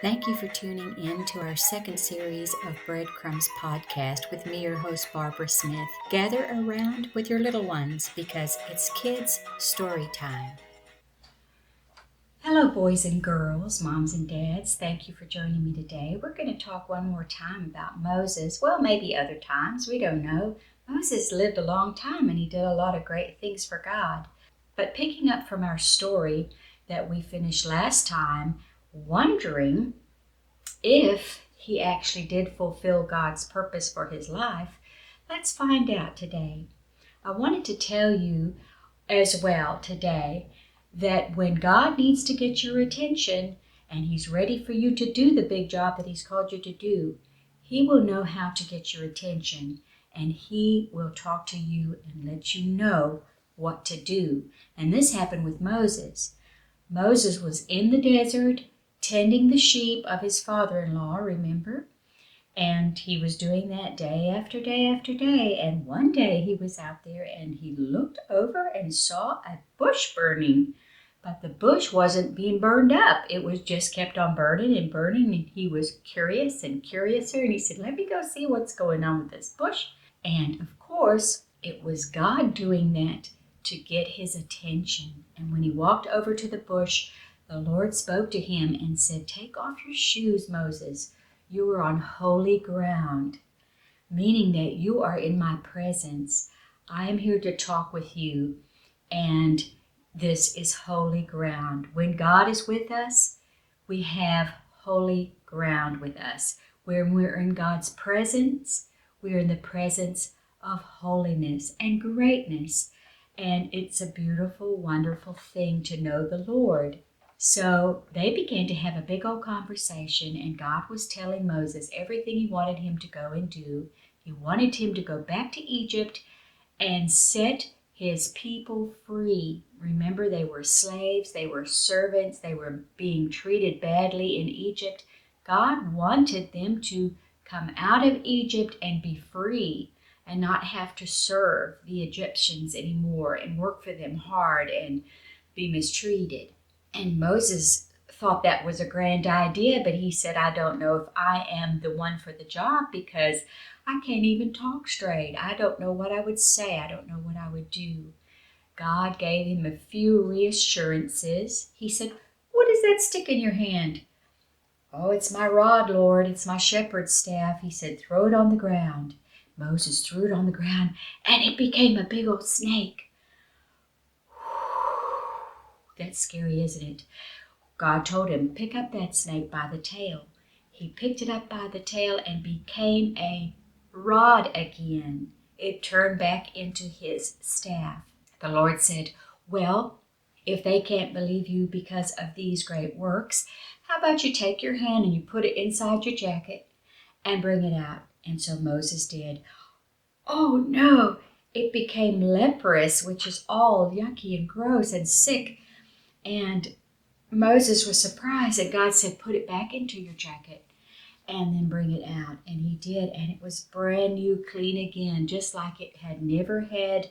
Thank you for tuning in to our second series of Breadcrumbs podcast with me, your host, Barbara Smith. Gather around with your little ones because it's kids' story time. Hello, boys and girls, moms and dads. Thank you for joining me today. We're going to talk one more time about Moses. Well, maybe other times. We don't know. Moses lived a long time and he did a lot of great things for God. But picking up from our story that we finished last time, wondering if he actually did fulfill God's purpose for his life, let's find out today. I wanted to tell you as well today that when God needs to get your attention and he's ready for you to do the big job that he's called you to do, he will know how to get your attention and he will talk to you and let you know what to do. And this happened with Moses. Moses was in the desert tending the sheep of his father-in-law, remember? And he was doing that day after day after day. And one day he was out there and he looked over and saw a bush burning. But the bush wasn't being burned up. It was just kept on burning and burning. And he was curious and curiouser. And he said, let me go see what's going on with this bush. And of course, it was God doing that to get his attention. And when he walked over to the bush, the Lord spoke to him and said, take off your shoes, Moses. You are on holy ground, meaning that you are in my presence. I am here to talk with you, and this is holy ground. When God is with us, we have holy ground with us. When we're in God's presence, we're in the presence of holiness and greatness, and it's a beautiful, wonderful thing to know the Lord. So they began to have a big old conversation, and God was telling Moses everything he wanted him to go and do. He wanted him to go back to Egypt and set his people free. Remember, they were slaves, they were servants, they were being treated badly in Egypt. God wanted them to come out of Egypt and be free and not have to serve the Egyptians anymore and work for them hard and be mistreated. And Moses thought that was a grand idea, but he said, I don't know if I am the one for the job because I can't even talk straight. I don't know what I would say. I don't know what I would do. God gave him a few reassurances. He said, what is that stick in your hand? Oh, it's my rod, Lord. It's my shepherd's staff. He said, throw it on the ground. Moses threw it on the ground, and it became a big old snake. That's scary, isn't it? God told him, pick up that snake by the tail. He picked it up by the tail and became a rod again. It turned back into his staff. The Lord said, well, if they can't believe you because of these great works, how about you take your hand and you put it inside your jacket and bring it out? And so Moses did. Oh no, it became leprous, which is all yucky and gross and sick. And Moses was surprised, and God said, put it back into your jacket and then bring it out. And he did, and it was brand new, clean again, just like it had never had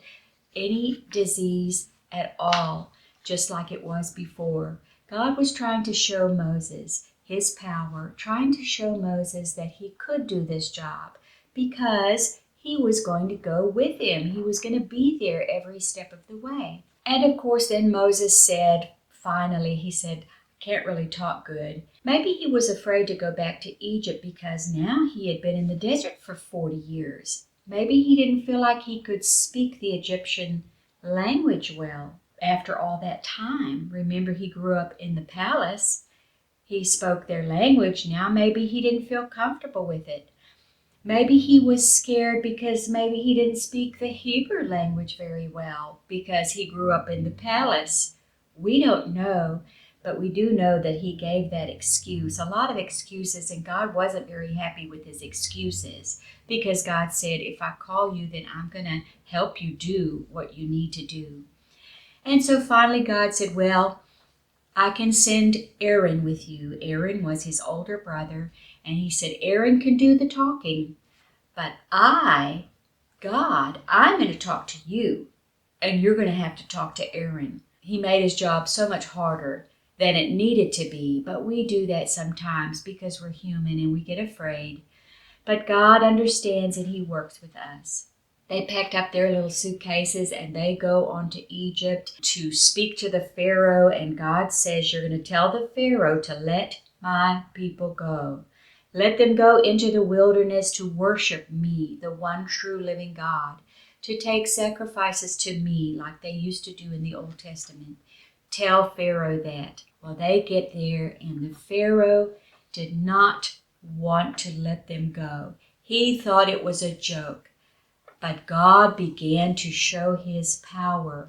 any disease at all, just like it was before. God was trying to show Moses his power, trying to show Moses that he could do this job because he was going to go with him. He was going to be there every step of the way. And of course, then Moses said, finally, he said, I can't really talk good. Maybe he was afraid to go back to Egypt because now he had been in the desert for 40 years. Maybe he didn't feel like he could speak the Egyptian language well after all that time. Remember, he grew up in the palace. He spoke their language. Now maybe he didn't feel comfortable with it. Maybe he was scared because maybe he didn't speak the Hebrew language very well because he grew up in the palace. We don't know, but we do know that he gave that excuse, a lot of excuses, and God wasn't very happy with his excuses because God said, if I call you, then I'm going to help you do what you need to do. And so finally God said, well, I can send Aaron with you. Aaron was his older brother, and he said, Aaron can do the talking, but I, God, I'm going to talk to you, and you're going to have to talk to Aaron. He made his job so much harder than it needed to be. But we do that sometimes because we're human and we get afraid. But God understands and He works with us. They packed up their little suitcases and they go on to Egypt to speak to the Pharaoh. And God says, you're going to tell the Pharaoh to let my people go. Let them go into the wilderness to worship me, the one true living God, to take sacrifices to me like they used to do in the Old Testament. Tell Pharaoh that. Well, they get there and the Pharaoh did not want to let them go. He thought it was a joke. But God began to show His power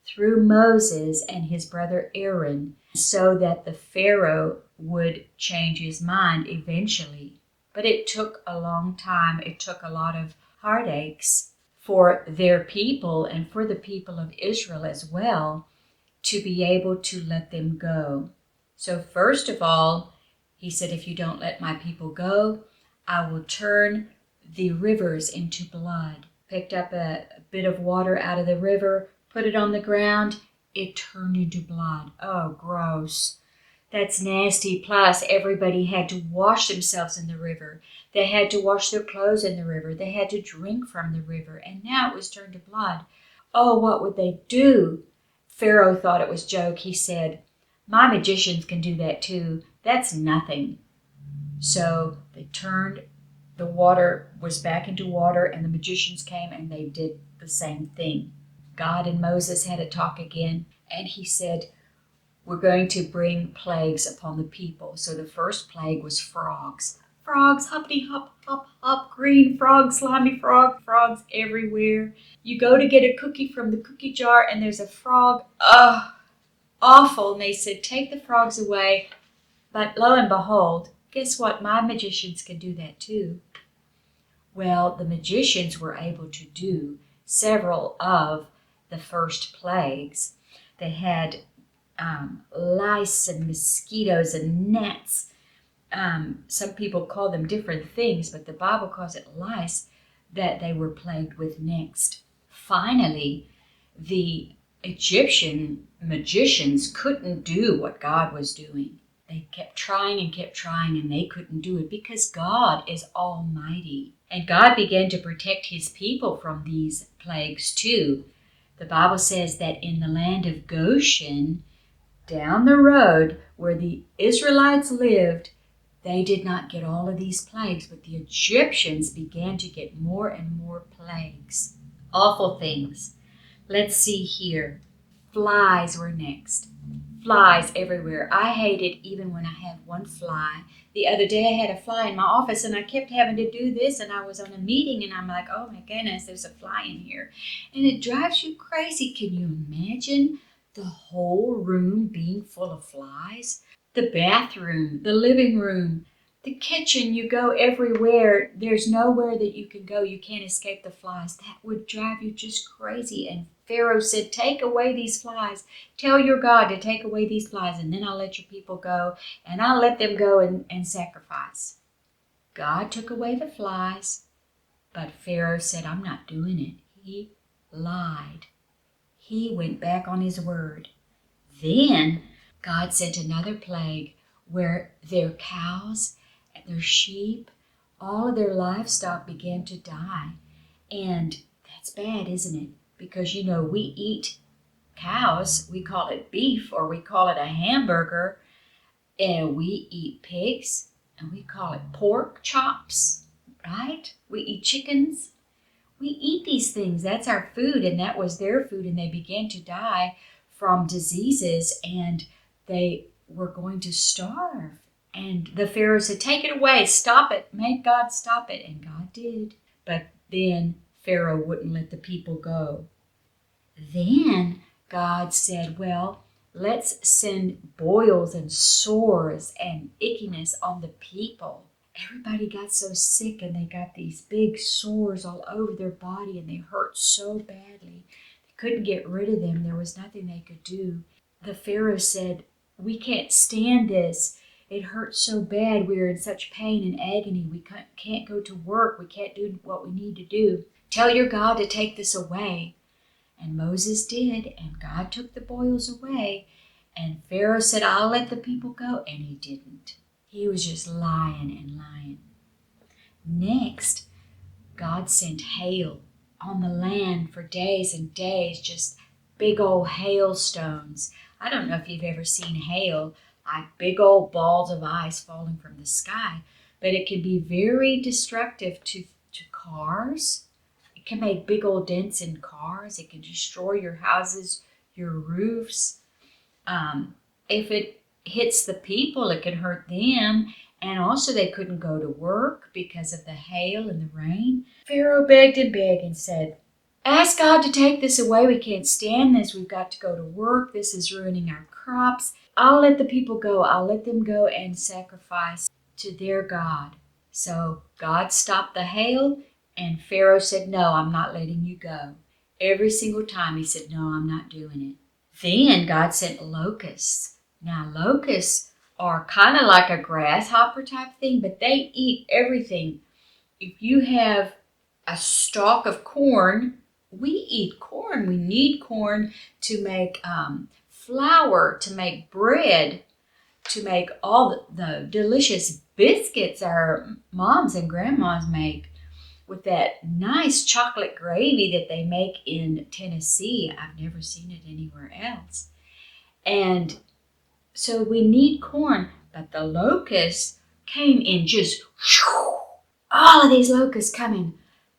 through Moses and his brother Aaron so that the Pharaoh would change his mind eventually. But it took a long time. It took a lot of heartaches for their people and for the people of Israel as well to be able to let them go. So first of all, He said, if you don't let my people go, I will turn the rivers into blood. Picked up a bit of water out of the river, put it on the ground, it turned into blood. Oh, gross. That's nasty. Plus, everybody had to wash themselves in the river. They had to wash their clothes in the river. They had to drink from the river. And now it was turned to blood. Oh, what would they do? Pharaoh thought it was a joke. He said, my magicians can do that too. That's nothing. So they turned the water was back into water, and the magicians came and they did the same thing. God and Moses had a talk again, and He said, we're going to bring plagues upon the people. So the first plague was frogs. Frogs, hoppity hop, hop, hop, green frogs, slimy frogs everywhere. You go to get a cookie from the cookie jar and there's a frog. Oh, awful. And they said, take the frogs away. But lo and behold, guess what? My magicians can do that too. Well, the magicians were able to do several of the first plagues. They had lice and mosquitoes and gnats. Some people call them different things, but the Bible calls it lice that they were plagued with next. Finally, the Egyptian magicians couldn't do what God was doing. They kept trying and they couldn't do it because God is almighty. And God began to protect His people from these plagues too. The Bible says that in the land of Goshen, down the road where the Israelites lived, they did not get all of these plagues, but the Egyptians began to get more and more plagues. Awful things. Let's see here. Flies were next. Flies everywhere. I hate it even when I have one fly. The other day I had a fly in my office and I kept having to do this, and I was on a meeting and I'm like, oh my goodness, there's a fly in here. And it drives you crazy. Can you imagine the whole room being full of flies? The bathroom, the living room, the kitchen, you go everywhere. There's nowhere that you can go. You can't escape the flies. That would drive you just crazy. And Pharaoh said, take away these flies. Tell your God to take away these flies, and then I'll let your people go, and I'll let them go and sacrifice. God took away the flies, but Pharaoh said, I'm not doing it. He lied. He went back on his word. Then God sent another plague where their cows and their sheep, all of their livestock began to die. And that's bad, isn't it? Because, we eat cows, we call it beef or we call it a hamburger, and we eat pigs and we call it pork chops, right? We eat chickens. We eat these things. That's our food, and that was their food, and they began to die from diseases, and they were going to starve. And the Pharaoh said, take it away, stop it, make God stop it. And God did. But then Pharaoh wouldn't let the people go. Then God said, well, let's send boils and sores and ickiness on the people. Everybody got so sick and they got these big sores all over their body and they hurt so badly. They couldn't get rid of them. There was nothing they could do. The Pharaoh said, we can't stand this. It hurts so bad. We're in such pain and agony. We can't go to work. We can't do what we need to do. Tell your God to take this away. And Moses did, and God took the boils away. And Pharaoh said, I'll let the people go. And he didn't. He was just lying and lying. Next, God sent hail on the land for days and days, just big old hailstones. I don't know if you've ever seen hail, like big old balls of ice falling from the sky, but it can be very destructive to cars. It can make big old dents in cars. It can destroy your houses, your roofs. If it hits the people, it can hurt them. And also they couldn't go to work because of the hail and the rain. Pharaoh begged and said, ask God to take this away. We can't stand this. We've got to go to work. This is ruining our crops. I'll let the people go. I'll let them go and sacrifice to their God. So God stopped the hail, and Pharaoh said, no, I'm not letting you go. Every single time he said, no, I'm not doing it. Then God sent locusts. Now locusts are kind of like a grasshopper type thing, but they eat everything. If you have a stalk of corn, we eat corn. We need corn to make flour, to make bread, to make all the delicious biscuits our moms and grandmas make with that nice chocolate gravy that they make in Tennessee. I've never seen it anywhere else. And so we need corn, but the locusts came in just all of these locusts coming,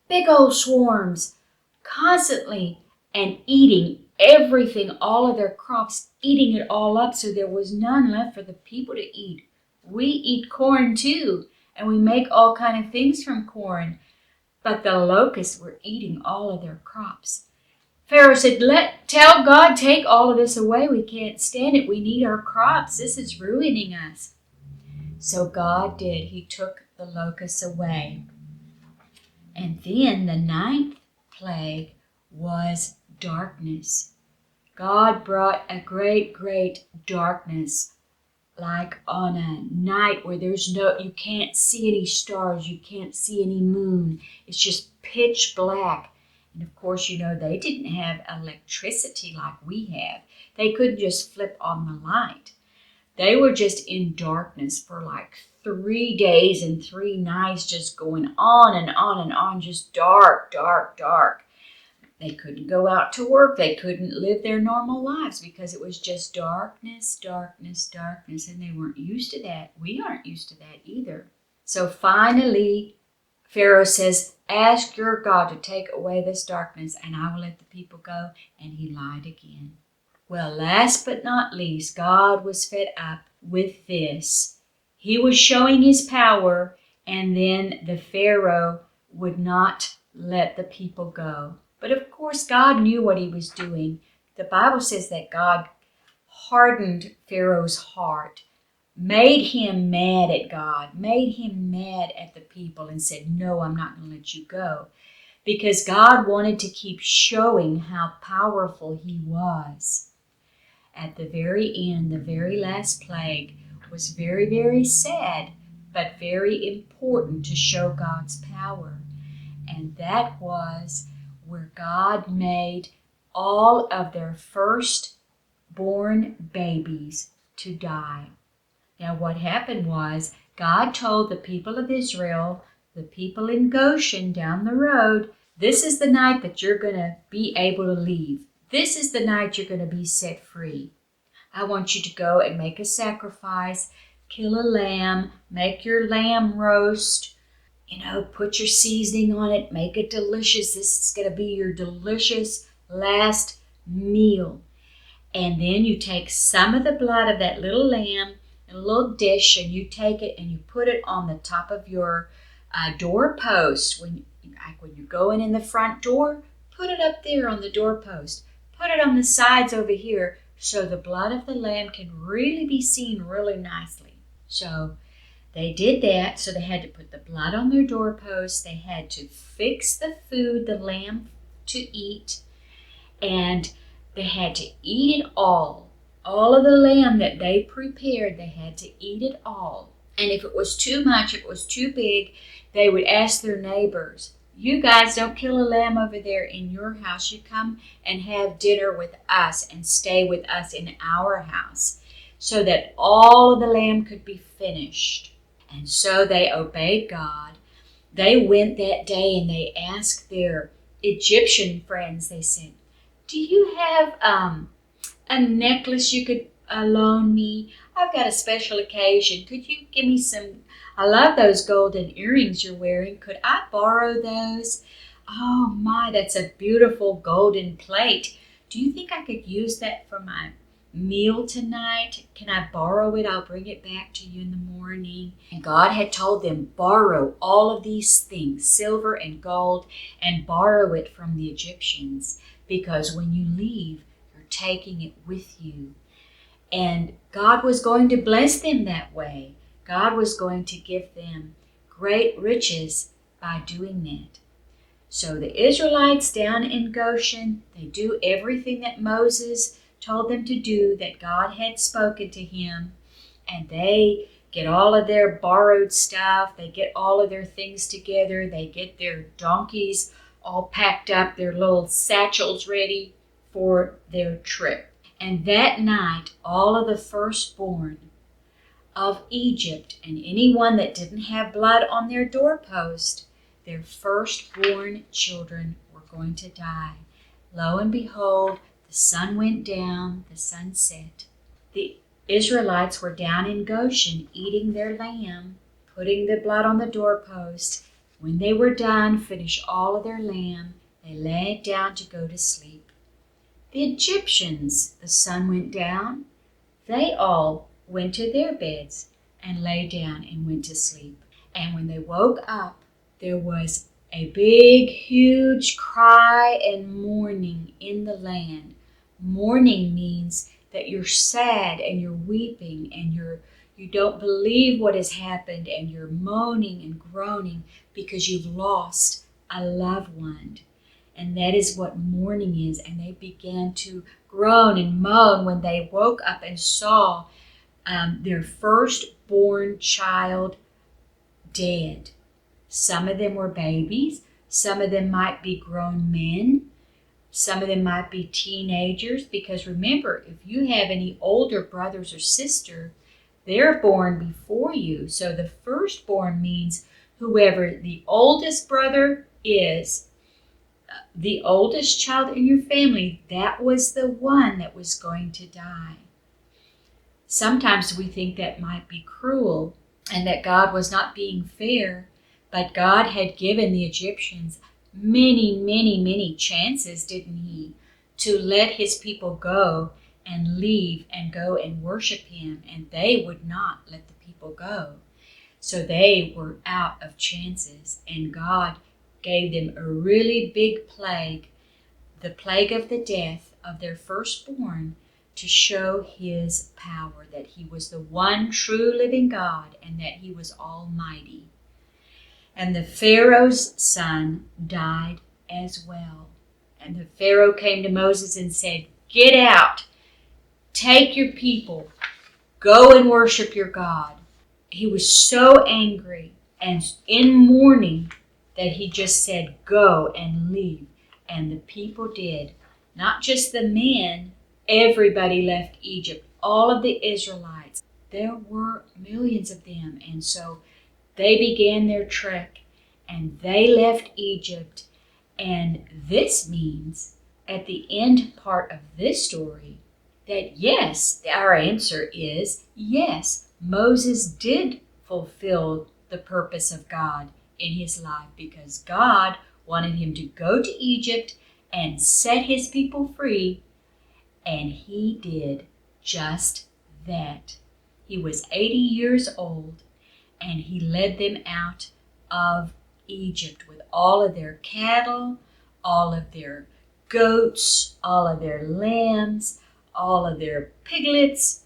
big old swarms, constantly and eating everything, all of their crops, eating it all up, so there was none left for the people to eat. We eat corn too, and we make all kind of things from corn, but the locusts were eating all of their crops. Pharaoh said, tell God, take all of this away. We can't stand it. We need our crops. This is ruining us. So God did. He took the locusts away. And then the 9th plague was darkness. God brought a great, great darkness, like on a night where you can't see any stars, you can't see any moon. It's just pitch black. And of course, they didn't have electricity like we have. They couldn't just flip on the light. They were just in darkness for like 3 days and 3 nights, just going on and on and on, just dark, dark, dark. They couldn't go out to work. They couldn't live their normal lives because it was just darkness, darkness, darkness, and they weren't used to that. We aren't used to that either. So finally, Pharaoh says, ask your God to take away this darkness, and I will let the people go. And he lied again. Well, last but not least, God was fed up with this. He was showing his power, and then the Pharaoh would not let the people go. But of course, God knew what he was doing. The Bible says that God hardened Pharaoh's heart, made him mad at God, made him mad at the people, and said, no, I'm not going to let you go. Because God wanted to keep showing how powerful he was. At the very end, the very last plague was very, very sad, but very important to show God's power. And that was where God made all of their firstborn babies to die. Now what happened was God told the people of Israel, the people in Goshen down the road, this is the night that you're going to be able to leave. This is the night you're going to be set free. I want you to go and make a sacrifice, kill a lamb, make your lamb roast, put your seasoning on it, make it delicious. This is going to be your delicious last meal. And then you take some of the blood of that little lamb in a little dish, and you take it and you put it on the top of your doorpost. When you're going in the front door, put it up there on the doorpost. Put it on the sides over here so the blood of the lamb can really be seen really nicely. So they did that, so they had to put the blood on their doorpost. They had to fix the food, the lamb to eat, and they had to eat it all. All of the lamb that they prepared, they had to eat it all. And if it was too much, if it was too big, they would ask their neighbors, You guys don't kill a lamb over there in your house. You come and have dinner with us and stay with us in our house so that all of the lamb could be finished. And so they obeyed God. They went that day and they asked their Egyptian friends, they said, do you have a necklace you could loan me? I've got a special occasion. Could you give me some? I love those golden earrings you're wearing. Could I borrow those? Oh my, that's a beautiful golden plate. Do you think I could use that for my meal tonight? Can I borrow it? I'll bring it back to you in the morning. And God had told them, borrow all of these things, silver and gold, and borrow it from the Egyptians, because when you leave, you're taking it with you. And God was going to bless them that way. God was going to give them great riches by doing that. So the Israelites down in Goshen, they do everything that Moses told them to do, that God had spoken to him, and they get all of their borrowed stuff, they get all of their things together, they get their donkeys all packed up, their little satchels ready for their trip. And that night, all of the firstborn of Egypt and anyone that didn't have blood on their doorpost, their firstborn children were going to die. Lo and behold, the sun went down, the sun set. The Israelites were down in Goshen eating their lamb, putting the blood on the doorpost. When they were done, finished all of their lamb, they laid down to go to sleep. The Egyptians, the sun went down, they all went to their beds and lay down and went to sleep. And when they woke up, there was a big, huge cry and mourning in the land. Mourning means that you're sad and you're weeping and you don't believe what has happened, and you're moaning and groaning because you've lost a loved one. And that is what mourning is. And they began to groan and moan when they woke up and saw their firstborn child dead. Some of them were babies. Some of them might be grown men. Some of them might be teenagers. Because remember, if you have any older brothers or sister, they're born before you. So the firstborn means whoever the oldest brother is, the oldest child in your family, that was the one that was going to die. Sometimes we think that might be cruel and that God was not being fair, but God had given the Egyptians many, many, many chances, didn't he, to let his people go and leave and go and worship him, and they would not let the people go. So they were out of chances, and God gave them a really big plague, the plague of the death of their firstborn, to show his power, that he was the one true living God and that he was almighty. And the Pharaoh's son died as well. And the Pharaoh came to Moses and said, "Get out, take your people, go and worship your God." He was so angry and in mourning that he just said, "Go and leave." And the people did. Not just the men, everybody left Egypt. All of the Israelites. There were millions of them. And so they began their trek and they left Egypt. And this means, at the end part of this story, that yes, our answer is yes, Moses did fulfill the purpose of God in his life, because God wanted him to go to Egypt and set his people free, and he did just that. He was 80 years old, and he led them out of Egypt with all of their cattle, all of their goats, all of their lambs, all of their piglets,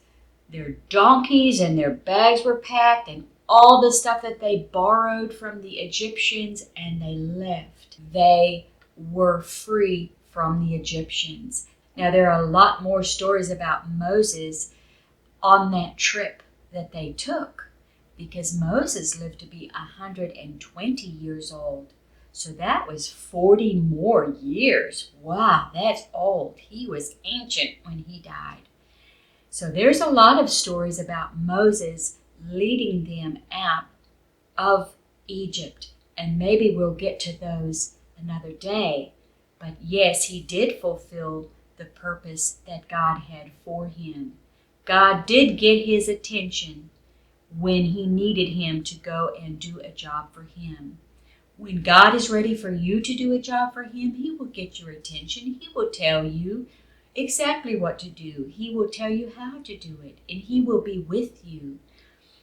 their donkeys, and their bags were packed, and all the stuff that they borrowed from the Egyptians, and they left. They were free from the Egyptians. Now, there are a lot more stories about Moses on that trip that they took, because Moses lived to be 120 years old. So that was 40 more years. Wow, that's old. He was ancient when he died. So there's a lot of stories about Moses leading them out of Egypt. And maybe we'll get to those another day. But yes, he did fulfill the purpose that God had for him. God did get his attention when he needed him to go and do a job for him. When God is ready for you to do a job for him, he will get your attention. He will tell you exactly what to do. He will tell you how to do it, and he will be with you.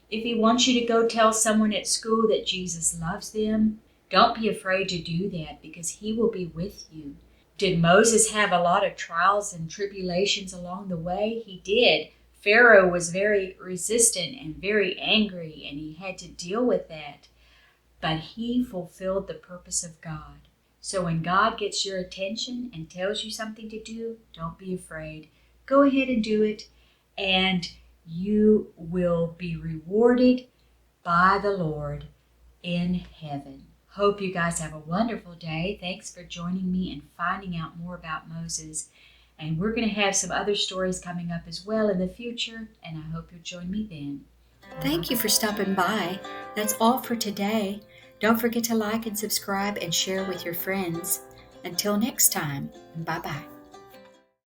If he wants you to go tell someone at school that Jesus loves them, don't be afraid to do that because he will be with you. Did Moses have a lot of trials and tribulations along the way? He did. Pharaoh was very resistant and very angry, and he had to deal with that. But he fulfilled the purpose of God. So when God gets your attention and tells you something to do, don't be afraid. Go ahead and do it, and you will be rewarded by the Lord in heaven. Hope you guys have a wonderful day. Thanks for joining me and finding out more about Moses. And we're going to have some other stories coming up as well in the future, and I hope you'll join me then. Thank you for stopping by. That's all for today. Don't forget to like and subscribe and share with your friends. Until next time, bye-bye.